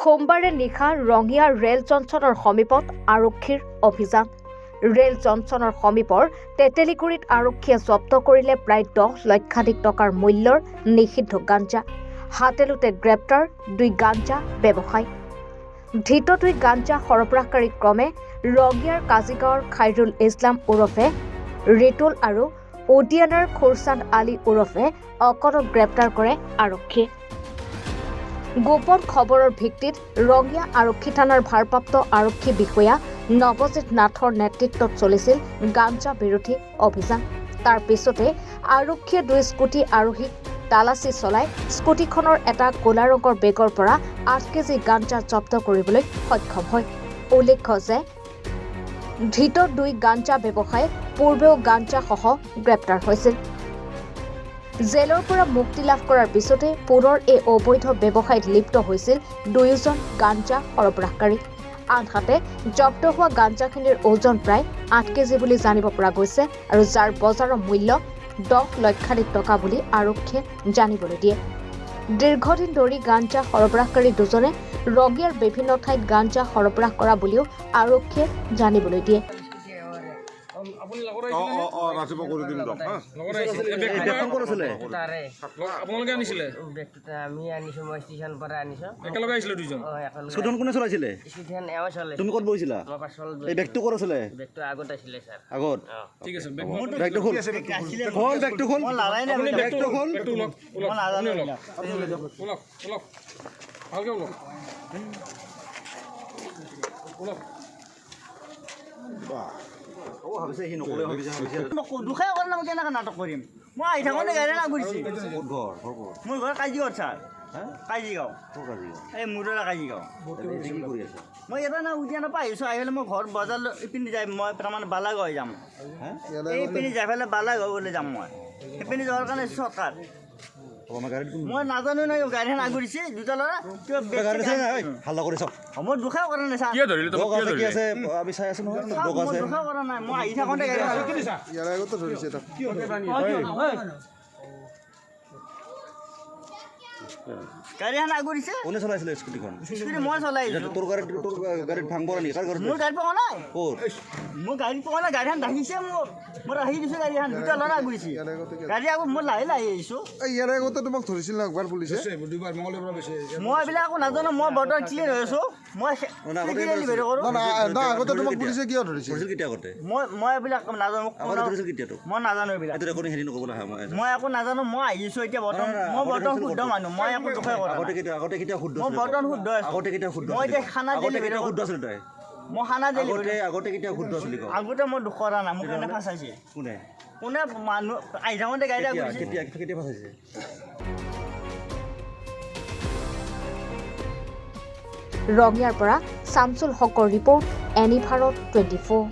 সোমবাৰে নিশা ৰঙিয়া ৰেল জংচনৰ সমীপত আৰক্ষীৰ অভিযান। ৰেল জংচনৰ সমীপৰ তেতেলিগুৰিত আৰক্ষীয়ে জব্দ কৰিলে প্ৰায় 10 লক্ষাধিক টকাৰ মূল্যৰ নিষিদ্ধ গাঞ্জা। হাতেলোতে গ্ৰেপ্তাৰ 2 গাঞ্জা ব্যৱসায়ী। ধৃত 2 গাঞ্জা সৰবৰাহকাৰী ক্ৰমে ৰঙিয়াৰ কাজিগাঁৱৰ খাইৰুল ইছলাম ওৰফে ৰিতুল আৰু উদিয়ানাৰ খুৰচান্দ আলী ওৰফে অকনক গ্ৰেপ্তাৰ কৰে আৰক্ষীয়ে। গোপন খবৰৰ ভিত্তিত ৰঙিয়া আৰক্ষী থানাৰ ভাৰপ্ৰাপ্ত আৰক্ষী বিষয়া নৱজিত নাথৰ নেতৃত্বত চলিছিল গাঞ্জা বিৰোধী অভিযান। তাৰ পিছতে আৰক্ষীয়ে 2 স্কুটি আৰোহীক তালাচী চলাই স্কুটিখনৰ এটা ক'লা ৰঙৰ বেগৰ পৰা 8 কেজি গাঞ্জা জব্দ কৰিবলৈ সক্ষম হয়। উল্লেখ্য যে ধৃত 2 গাঞ্জা ব্যৱসায়ী পূৰ্বেও গাঞ্জাসহ গ্ৰেপ্তাৰ হৈছিল। জেলৰ পৰা মুক্তি লাভ কৰাৰ পিছতে পুনৰ এই অবৈধ ব্যৱসায়ত লিপ্ত হৈছিল 2জন গাঞ্জা সৰবৰাহকাৰী। আনহাতে জব্দ হোৱা গাঞ্জাখিনিৰ ওজন প্ৰায় 8 কেজি বুলি জানিব পৰা গৈছে আৰু যাৰ বজাৰৰ মূল্য 10 লক্ষাধিক টকা বুলি আৰক্ষীয়ে জানিবলৈ দিয়ে। দীৰ্ঘদিন ধৰি গাঞ্জা সৰবৰাহকাৰী দুজনে ৰঙিয়াৰ বিভিন্ন ঠাইত গাঞ্জা সৰবৰাহ কৰা বুলিও আৰক্ষীয়ে জানিবলৈ দিয়ে। ৰাতিপুৱা কৰি দিম দিয়ক। আপোনালোকে আনিছিলে? আমি আনিছো, মই ষ্টেচন পৰা আনিছো। একেলগে আহিছিলে 2জন? স্কুটিখন কোনে চলাইছিলে? স্কুটিখন এওঁ চলাইছে। তুমি ক'ত বহিছিলা? মই পাছল এই বেগটো ক'ত আছিলে? বেগটো আগত আছিলে স্যাৰ। আগত? ঠিক আছে, বেগটো খোল। খোল বেগটো খোল। আপুনি বেগটো খোল। বেগটো ওলক, ওলক, আপুনি ওলক, ওলক, ওলক, ভালকে ওলক, ওলক। দুখাই কৰা নাই, মই কেনেকৈ নাটক কৰিম? মই আহি থাকোঁতে গাড়ী নাগুৰিছে। মোৰ ঘৰ কাজিগাঁৱত ছাৰ, কাজিগাঁও, এই মুৰৰা কাজিগাঁও। মই এটা না উদিয়ানৰ পৰা আহিছোঁ, আহি পেলাই মই ঘৰ বজাৰ ইপিনে যাই মই তাৰমানে বালাগাঁও যাম। এইপিনে যাই পেলাই বালাগাঁৱলৈ যাম মই। সেইপিনে যোৱাৰ কাৰণে চৰ্টকাট। মই নাজানো নহয়, গাড়ীখন আগুৰিছে 2টা ল'ৰা কিবা হাল্লা কৰি চাওক। মই দুখাই কৰা নাই ছাৰ। কিয় ধৰিলে তোমাক? কিয় ধৰিলে? আমি চাই আছো নহয়। মই দুখাই কৰা নাই, মই আহি থাকোঁতে গাড়ী ইয়াৰ আগতো ধৰিছে তাক। গাড়ীখন আগুৰিছে। কোনে চলাইছিলে স্কুটিখন? স্কুটি মই চলাইছোঁ। তোৰ গাড়ীত ভাঙ পৰা নেকি? কাৰ ঘৰত? মোৰ গাড়ী পোৱা নাই। ক'ত? মোৰ গাড়ী পোৱা নাই, গাড়ীখন ৰাখিছে মোৰ। মই ৰাখি দিছোঁ গাড়ীখন, 2টা ল'ৰা আগুৰিছে। গাড়ী আগত মই লাহে লাহে আহিছোঁ। ইয়াৰ আগতে তোমাক ধৰিছিল না একবাৰ পুলিচে? মই এইবিলাক একো নাজানো, মই বৰ্তমান ক্লিয়াৰ হৈ আছোঁ। মই ডেলিভাৰী কৰোঁ। আগতে তোমাক পুলিচে কিয় ধৰিছিল? কেতিয়া আগতে? মই এইবিলাক নাজানো, কেতিয়াতো মই নাজানো এইবিলাক। হেৰি নক'ব নহয়। মই একো নাজানো, মই আহিছোঁ এতিয়া বৰ্তমান। মই বৰ্তমান শুদ্ধ মানুহ, মই একো দুখাই কৰা নাই। আগতে কেতিয়া শুদ্ধ মই বৰ্তমান শুদ্ধ আছোঁ। আগতে কেতিয়া শুদ্ধ মই এতিয়া খানা ডেলিভাৰী শুদ্ধ আছিল তই? মই খানা ডেলিভাৰী আগতে কেতিয়া শুদ্ধ আছিলি? আগতে মই দুখ কৰা নাই, মোক এনে ফাঁচাইছে। কোনে মানুহ আহি থাকোঁতে গাড়ী আগুৰিছে। কেতিয়া ফাঁচাইছে? ৰঙিয়াৰ পৰা শামছুল হকৰ ৰিপৰ্ট, এনি ভাৰত 24।